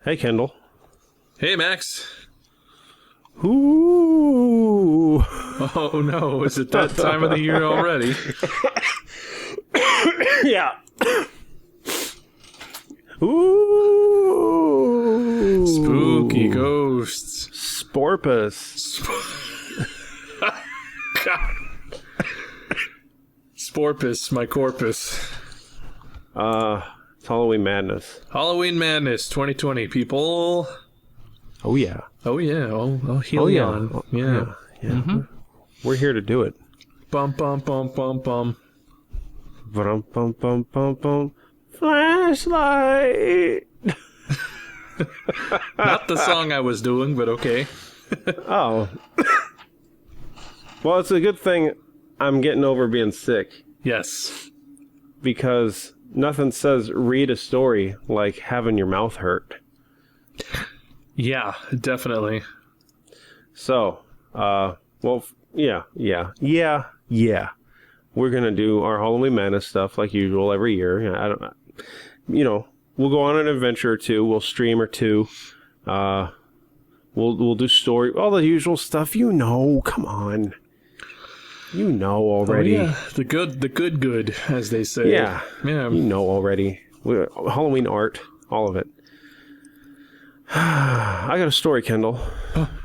Hey, Kendall. Hey, Max. Ooh. Oh, no. Is it that time of the year already? Yeah. Ooh. Spooky ghosts. Sporpus. God. Sporpus, my corpus. It's Halloween Madness. Halloween Madness 2020, people. Oh, yeah. Oh, yeah. Oh, Helion. Oh, yeah. Yeah. Mm-hmm. We're here to do it. Bum, bum, bum, bum, bum. Bum, bum, bum, bum, bum. Flashlight. Not the song I was doing, but okay. Oh. Well, it's a good thing I'm getting over being sick. Yes. Because nothing says read a story like having your mouth hurt. Yeah, definitely. So, yeah. We're gonna do our Halloween Madness stuff like usual every year. We'll go on an adventure or two. We'll stream or two. We'll do story, all the usual stuff. Come on. You know already. Oh, yeah. The good, as they say. Yeah. You know already. Halloween art, all of it. I got a story, Kendall.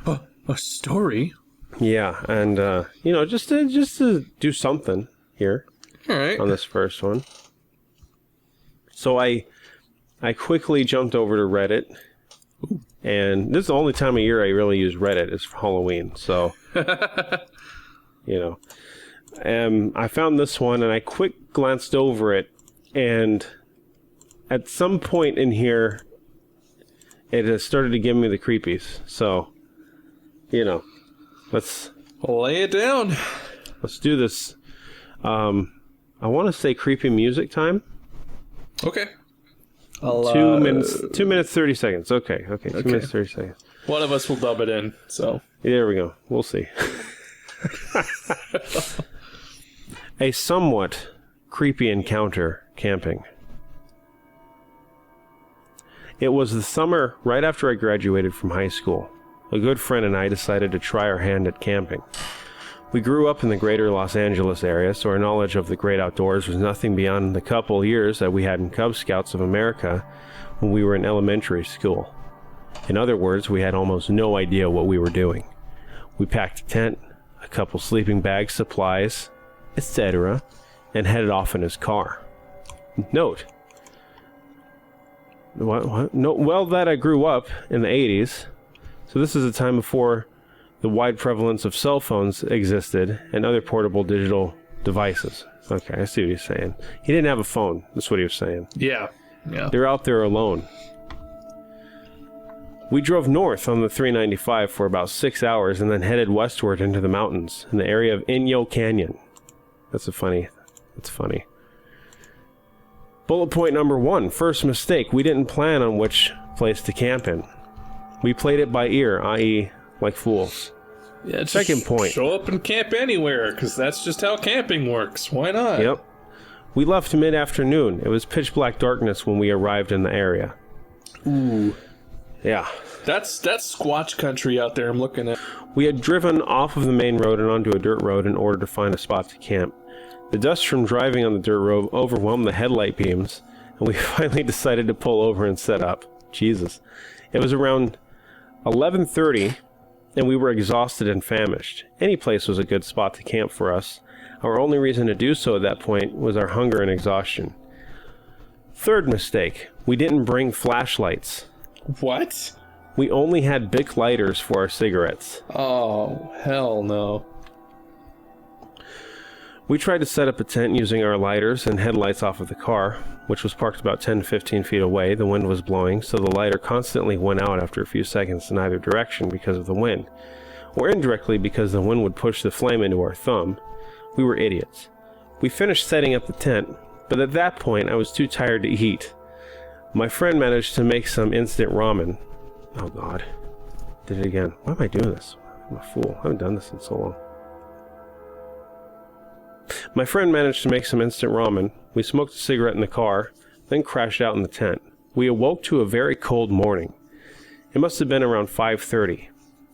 A story? Yeah, and just to do something here. All right. On this first one. So I quickly jumped over to Reddit. Ooh. And this is the only time of year I really use Reddit is for Halloween. So I found this one and I quick glanced over it, and at some point in here it has started to give me the creepies. So, let's lay it down. Let's do this. I want to say creepy music time. Okay. 2 minutes 30 seconds. Okay. 2 minutes 30 seconds. One of us will dub it in. So there we go. We'll see. A somewhat creepy encounter camping. It was the summer right after I graduated from high school. A good friend and I decided to try our hand at camping. We grew up in the greater Los Angeles area, so our knowledge of the great outdoors was nothing beyond the couple years that we had in Cub Scouts of America when we were in elementary school. In other words, we had almost no idea what we were doing. We packed a tent, a couple sleeping bags, supplies, etc., and headed off in his car. Note. What? No, well, that I grew up in the 80s, so this is a time before the wide prevalence of cell phones existed and other portable digital devices. Okay, I see what he's saying. He didn't have a phone. That's what he was saying. Yeah. They're out there alone. We drove north on the 395 for about 6 hours and then headed westward into the mountains in the area of Inyo Canyon. That's funny. Bullet point number 1. First mistake. We didn't plan on which place to camp in. We played it by ear, i.e., like fools. Yeah, second point. Show up and camp anywhere, because that's just how camping works. Why not? Yep. We left mid-afternoon. It was pitch black darkness when we arrived in the area. Ooh. Yeah. That's Squatch country out there I'm looking at. We had driven off of the main road and onto a dirt road in order to find a spot to camp. The dust from driving on the dirt road overwhelmed the headlight beams, and we finally decided to pull over and set up. Jesus. It was around 11:30, and we were exhausted and famished. Any place was a good spot to camp for us. Our only reason to do so at that point was our hunger and exhaustion. Third mistake. We didn't bring flashlights. What? We only had Bic lighters for our cigarettes. Oh, hell no. We tried to set up a tent using our lighters and headlights off of the car, which was parked about 10 to 15 feet away. The wind was blowing, so the lighter constantly went out after a few seconds in either direction because of the wind, or indirectly because the wind would push the flame into our thumb. We were idiots. We finished setting up the tent, but at that point I was too tired to eat. My friend managed to make some instant ramen. Oh God. Did it again. Why am I doing this? I'm a fool. I haven't done this in so long. My friend managed to make some instant ramen. We smoked a cigarette in the car, then crashed out in the tent. We awoke to a very cold morning. It must have been around 5:30.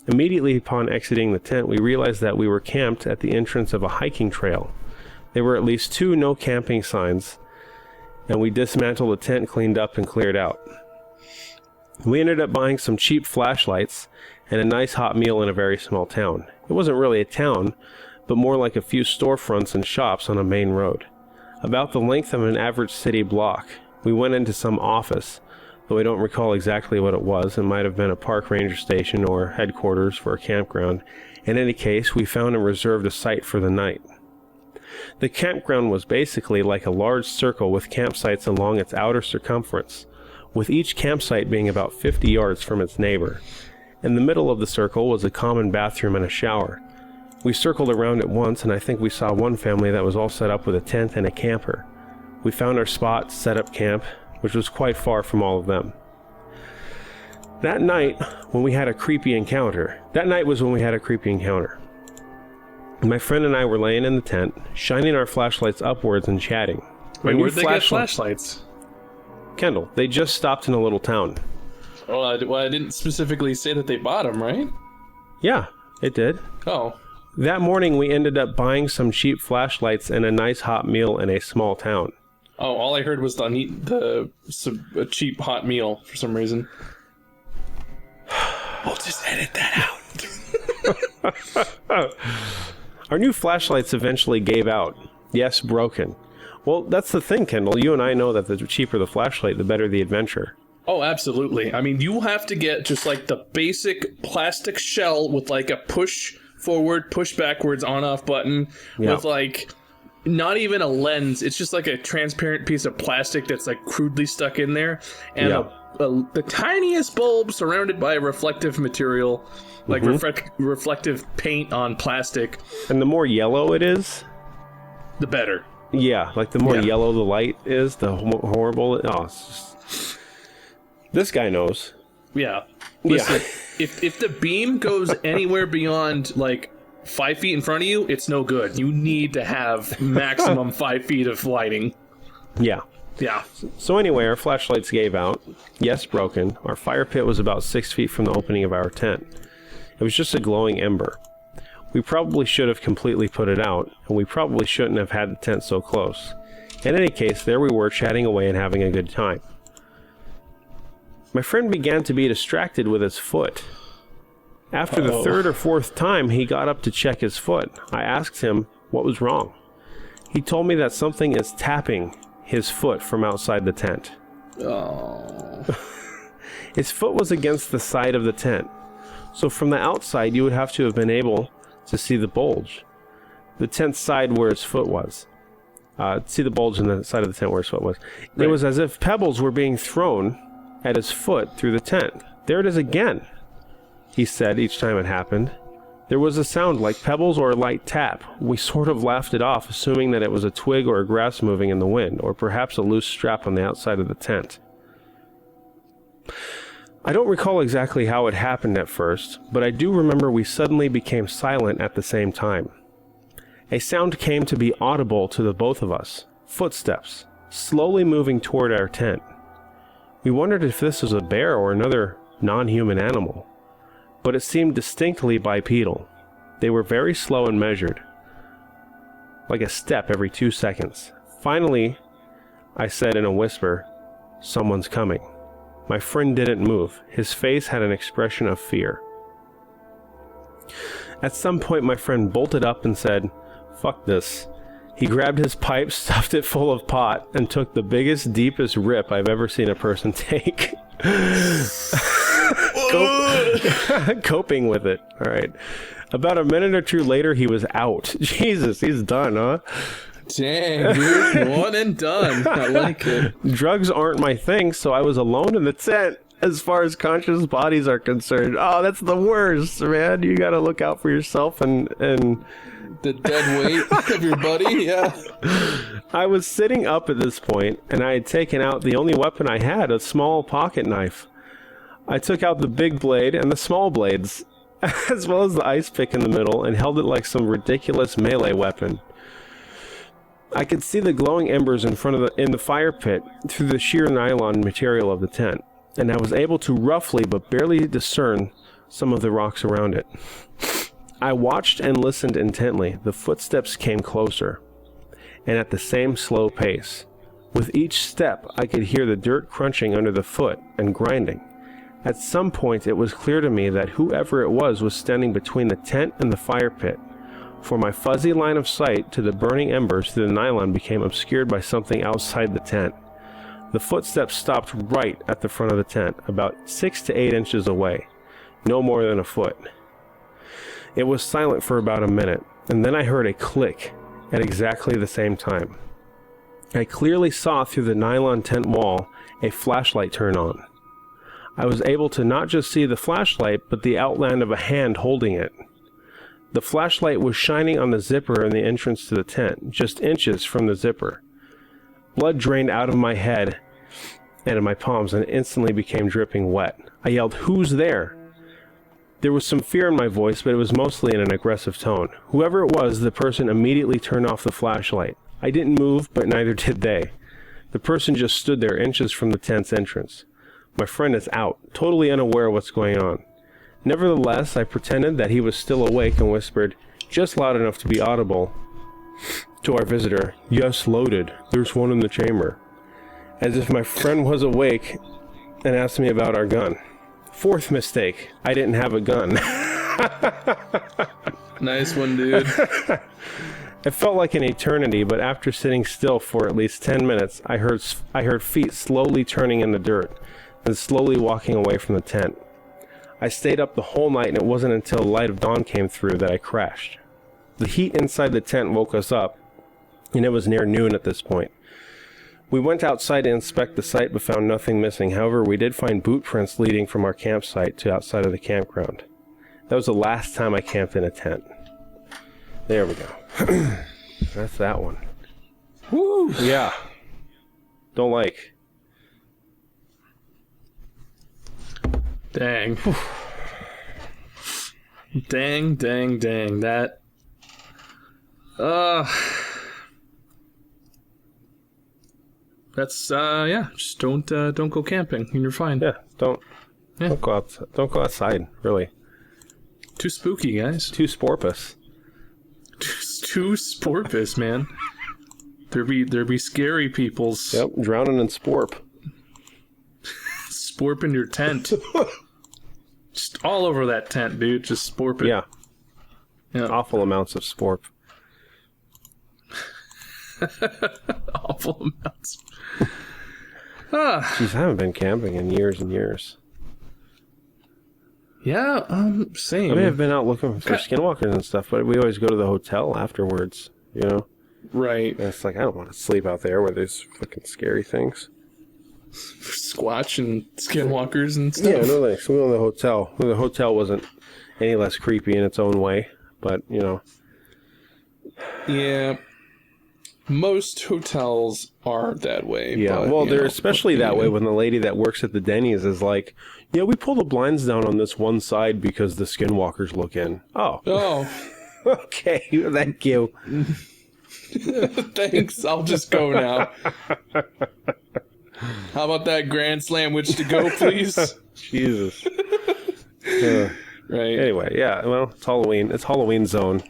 Immediately upon exiting the tent, we realized that we were camped at the entrance of a hiking trail. There were at least 2 no camping signs, and we dismantled the tent, cleaned up, and cleared out. We ended up buying some cheap flashlights and a nice hot meal in a very small town. It wasn't really a town, but more like a few storefronts and shops on a main road. About the length of an average city block. We went into some office, though I don't recall exactly what it was. It might have been a park ranger station or headquarters for a campground. In any case, we found and reserved a site for the night. The campground was basically like a large circle with campsites along its outer circumference, with each campsite being about 50 yards from its neighbor. In the middle of the circle was a common bathroom and a shower. We circled around it once, and I think we saw one family that was all set up with a tent and a camper. We found our spot, set up camp, which was quite far from all of them. That night was when we had a creepy encounter. My friend and I were laying in the tent, shining our flashlights upwards and chatting. Wait, where'd they get flashlights? Kendall, they just stopped in a little town. Oh, I didn't specifically say that they bought them, right? Yeah, it did. Oh. That morning, we ended up buying some cheap flashlights and a nice hot meal in a small town. Oh, all I heard was a cheap hot meal for some reason. We'll just edit that out. Our new flashlights eventually gave out. Yes, broken. Well, that's the thing, Kendall. You and I know that the cheaper the flashlight, the better the adventure. Oh, absolutely. I mean, you have to get just like the basic plastic shell with like a push forward, push backwards, on-off button with like not even a lens. It's just like a transparent piece of plastic that's like crudely stuck in there, and the tiniest bulb surrounded by a reflective material, like reflective paint on plastic. And the more yellow it is, the better. Yeah, like the more yellow the light is, the horrible. Oh, it's just... This guy knows. Yeah. Listen, if the beam goes anywhere beyond like 5 feet in front of you, it's no good. You need to have maximum 5 feet of lighting. Yeah. Yeah. So anyway, our flashlights gave out. Yes, broken. Our fire pit was about 6 feet from the opening of our tent. It was just a glowing ember. We probably should have completely put it out, and we probably shouldn't have had the tent so close. In any case, there we were chatting away and having a good time. My friend began to be distracted with his foot. After the third or fourth time, he got up to check his foot. I asked him what was wrong. He told me that something is tapping his foot from outside the tent. Oh. His foot was against the side of the tent. So from the outside, you would have to have been able to see the bulge. The tent side where his foot was. See the bulge in the side of the tent where his foot was. Right. It was as if pebbles were being thrown at his foot through the tent. There it is again, he said each time it happened. There was a sound like pebbles or a light tap. We sort of laughed it off, assuming that it was a twig or a grass moving in the wind, or perhaps a loose strap on the outside of the tent. I don't recall exactly how it happened at first, but I do remember we suddenly became silent at the same time. A sound came to be audible to the both of us. Footsteps, slowly moving toward our tent. We wondered if this was a bear or another non-human animal, but it seemed distinctly bipedal. They were very slow and measured, like a step every 2 seconds. Finally, I said in a whisper, "Someone's coming." My friend didn't move. His face had an expression of fear. At some point, my friend bolted up and said, "Fuck this." He grabbed his pipe, stuffed it full of pot, and took the biggest, deepest rip I've ever seen a person take. Coping with it. All right. About a minute or two later, he was out. Jesus, he's done, huh? Dang, dude. One and done. I like it. Drugs aren't my thing, so I was alone in the tent as far as conscious bodies are concerned. Oh, that's the worst, man. You gotta look out for yourself and the dead weight of your buddy, yeah. I was sitting up at this point, and I had taken out the only weapon I had, a small pocket knife. I took out the big blade and the small blades, as well as the ice pick in the middle, and held it like some ridiculous melee weapon. I could see the glowing embers in the fire pit through the sheer nylon material of the tent. and I was able to roughly but barely discern some of the rocks around it. I watched and listened intently. The footsteps came closer, and at the same slow pace. With each step, I could hear the dirt crunching under the foot and grinding. At some point, it was clear to me that whoever it was standing between the tent and the fire pit, for my fuzzy line of sight to the burning embers through the nylon became obscured by something outside the tent. The footsteps stopped right at the front of the tent, about 6 to 8 inches away, no more than a foot. It was silent for about a minute, and then I heard a click at exactly the same time. I clearly saw through the nylon tent wall a flashlight turn on. I was able to not just see the flashlight, but the outline of a hand holding it. The flashlight was shining on the zipper in the entrance to the tent, just inches from the zipper. Blood drained out of my head and in my palms and instantly became dripping wet. I yelled, "Who's there?" There was some fear in my voice, but it was mostly in an aggressive tone. Whoever it was, the person immediately turned off the flashlight. I didn't move, but neither did they. The person just stood there inches from the tent's entrance. My friend is out, totally unaware of what's going on. Nevertheless, I pretended that he was still awake and whispered, just loud enough to be audible, to our visitor, "Yes, loaded. There's one in the chamber." As if my friend was awake and asked me about our gun. Fourth mistake, I didn't have a gun. Nice one, dude. It felt like an eternity, but after sitting still for at least 10 minutes, I heard feet slowly turning in the dirt, and slowly walking away from the tent. I stayed up the whole night, and it wasn't until the light of dawn came through that I crashed. The heat inside the tent woke us up, and it was near noon at this point. We went outside to inspect the site, but found nothing missing. However, we did find boot prints leading from our campsite to outside of the campground. That was the last time I camped in a tent. There we go. That's that one. Woo! Yeah. Don't like. Dang. Dang. That. That's yeah. Just don't go camping, and you're fine. Yeah. Don't go outside. Really. Too spooky, guys. Too sporpus. Too sporpus, man. There be scary peoples. Yep. Drowning in sporp. Sporp in your tent. Just all over that tent, dude. Just sporp it. Yeah. Yeah. Awful amounts of sporp. Awful amounts. Jeez, I haven't been camping in years and years. Yeah, same. I mean, I've been out looking for skinwalkers and stuff, but we always go to the hotel afterwards, you know? Right. And it's like, I don't want to sleep out there where there's fucking scary things. Squatch and skinwalkers and stuff. Yeah, no thanks. We went to the hotel. The hotel wasn't any less creepy in its own way, but, you know. Yeah. Most hotels are that way. Yeah, but, well, they're especially that way when the lady that works at the Denny's is like, yeah, we pull the blinds down on this one side because the skinwalkers look in. Oh. Okay, thank you. Thanks, I'll just go now. How about that Grand Slam which to go, please? Jesus. Right. Anyway, yeah, well, it's Halloween. It's Halloween zone.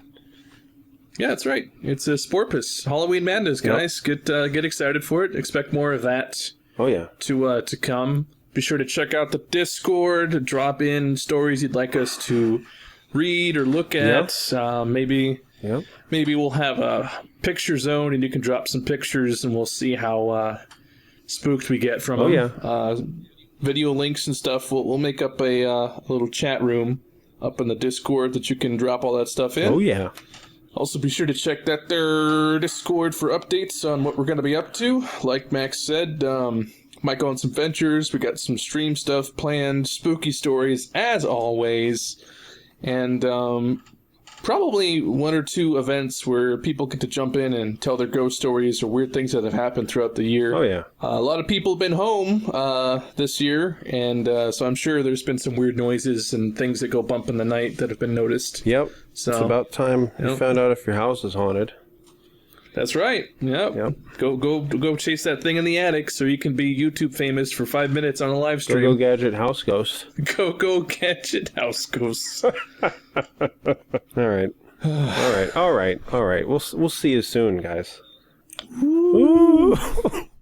Yeah, that's right. It's a Sporpus. Halloween Madness, guys. Yep. Get excited for it. Expect more of that. Oh, yeah. To come. Be sure to check out the Discord. Drop in stories you'd like us to read or look at. Yep. Maybe we'll have a picture zone and you can drop some pictures and we'll see how spooked we get from them. Yeah. Video links and stuff. We'll make up a little chat room up in the Discord that you can drop all that stuff in. Oh, yeah. Also, be sure to check that their Discord for updates on what we're going to be up to. Like Max said, might go on some ventures. We got some stream stuff planned, spooky stories, as always. And probably one or two events where people get to jump in and tell their ghost stories or weird things that have happened throughout the year. Oh, yeah. A lot of people have been home this year, and so I'm sure there's been some weird noises and things that go bump in the night that have been noticed. Yep. So, it's about time you found out if your house is haunted. That's right. Yep. Go chase that thing in the attic so you can be YouTube famous for 5 minutes on a live stream. Go Gadget House Ghost. Go Gadget House Ghosts. All right. We'll see you soon, guys. Ooh.